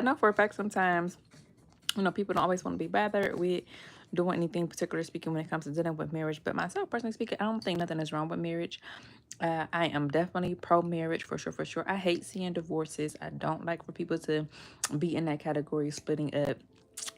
I know for a fact sometimes, people don't always want to be bothered with doing anything particular speaking when it comes to dealing with marriage. But myself, personally speaking, I don't think nothing is wrong with marriage. I am definitely pro marriage for sure, for sure. I hate seeing divorces. I don't like for people to be in that category, splitting up.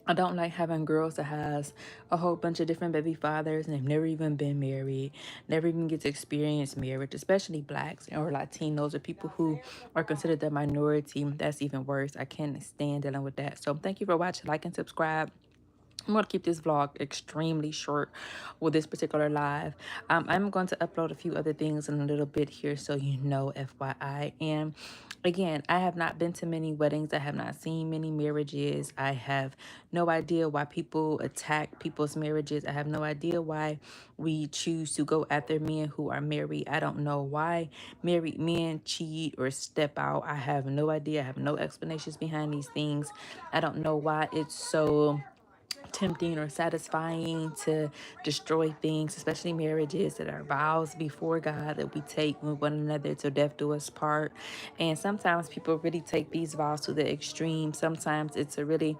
I don't like having girls that has a whole bunch of different baby fathers and they've never even been married, never even get to experience marriage, especially blacks or Latinos or people who are considered the minority. That's even worse. I can't stand dealing with that. So thank you for watching. Like and subscribe. I'm going to keep this vlog extremely short with this particular live. I'm going to upload a few other things in a little bit here, so you know, FYI. And again, I have not been to many weddings. I have not seen many marriages. I have no idea why people attack people's marriages. I have no idea why we choose to go after men who are married. I don't know why married men cheat or step out. I have no idea. I have no explanations behind these things. I don't know why it's so tempting or satisfying to destroy things, especially marriages that are vows before God that we take with one another till death do us part. And sometimes people really take these vows to the extreme. Sometimes it's a really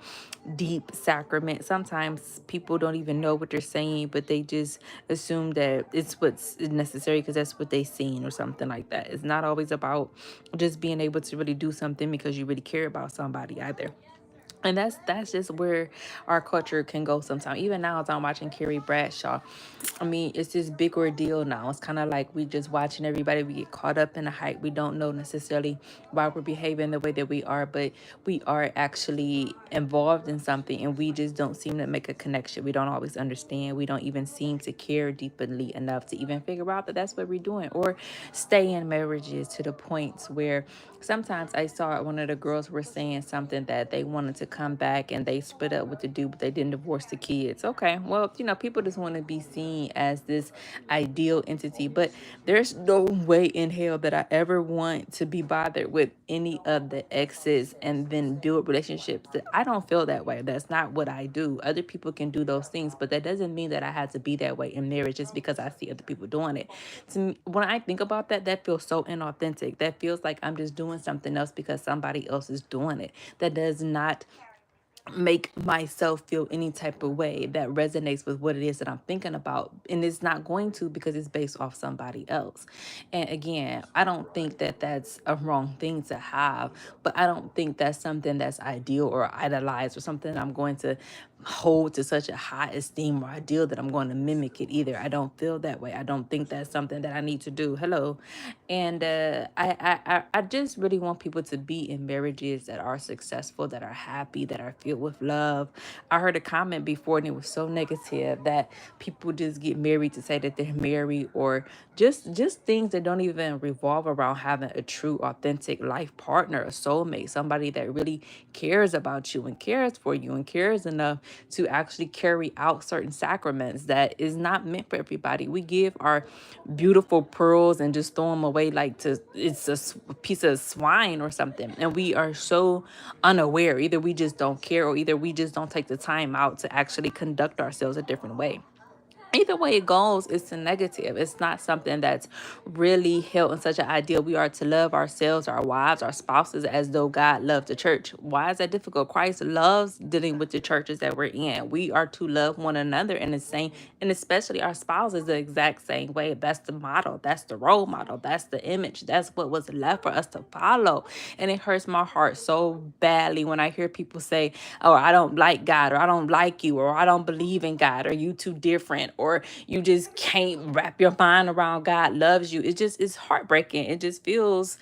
deep sacrament. Sometimes people don't even know what they're saying, but they just assume that it's what's necessary because that's what they seen or something like that. It's not always about just being able to really do something because you really care about somebody either. And that's just where our culture can go sometimes. Even now, as I'm watching Carrie Bradshaw, I mean, it's this big ordeal now. It's kind of like we just watching everybody. We get caught up in the hype. We don't know necessarily why we're behaving the way that we are, but we are actually involved in something, and we just don't seem to make a connection. We don't always understand. We don't even seem to care deeply enough to even figure out that that's what we're doing, or stay in marriages to the points where sometimes I saw one of the girls were saying something that they wanted to come back and they split up with the dude, but they didn't divorce the kids. Okay, well, people just want to be seen as this ideal entity, but there's no way in hell that I ever want to be bothered with any of the exes and then build relationships. That I don't feel that way. That's not what I do. Other people can do those things, but that doesn't mean that I have to be that way in marriage just because I see other people doing it. To me, when I think about that, that feels so inauthentic. That feels like I'm just doing something else because somebody else is doing it. That does not make myself feel any type of way that resonates with what it is that I'm thinking about. And it's not going to, because it's based off somebody else. And again, I don't think that that's a wrong thing to have, but I don't think that's something that's ideal or idolized or something I'm going to hold to such a high esteem or ideal that I'm going to mimic it either. I don't feel that way. I don't think that's something that I need to do. Hello. And I just really want people to be in marriages that are successful, that are happy, that are filled with love. I heard a comment before and it was so negative that people just get married to say that they're married, or just things that don't even revolve around having a true authentic life partner, a soulmate, somebody that really cares about you and cares for you and cares enough to actually carry out certain sacraments that is not meant for everybody. We give our beautiful pearls and just throw them away like it's a piece of swine or something, and we are so unaware. Either we just don't care, or either we just don't take the time out to actually conduct ourselves a different way. Either way it goes, it's a negative. It's not something that's really held in such an ideal. We are to love ourselves, our wives, our spouses, as though God loved the church. Why is that difficult? Christ loves dealing with the churches that we're in. We are to love one another in the same, and especially our spouses, the exact same way. That's the model. That's the role model. That's the image. That's what was left for us to follow. And it hurts my heart so badly when I hear people say, "Oh, I don't like God," or "I don't like you," or "I don't believe in God," or "You too different," or "You just can't wrap your mind around God loves you." It's heartbreaking. It just feels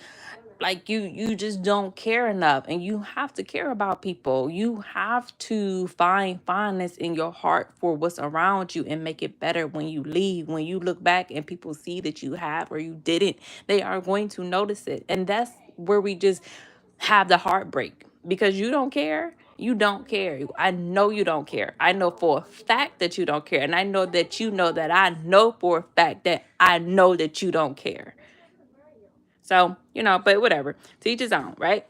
like you just don't care enough, and you have to care about people. You have to find fondness in your heart for what's around you and make it better when you leave. When you look back and people see that you have or you didn't, they are going to notice it. And that's where we just have the heartbreak, because you don't care. You don't care. I know you don't care. I know for a fact that you don't care. And I know that you know that I know for a fact that I know that you don't care. So, but whatever. To each his own, right?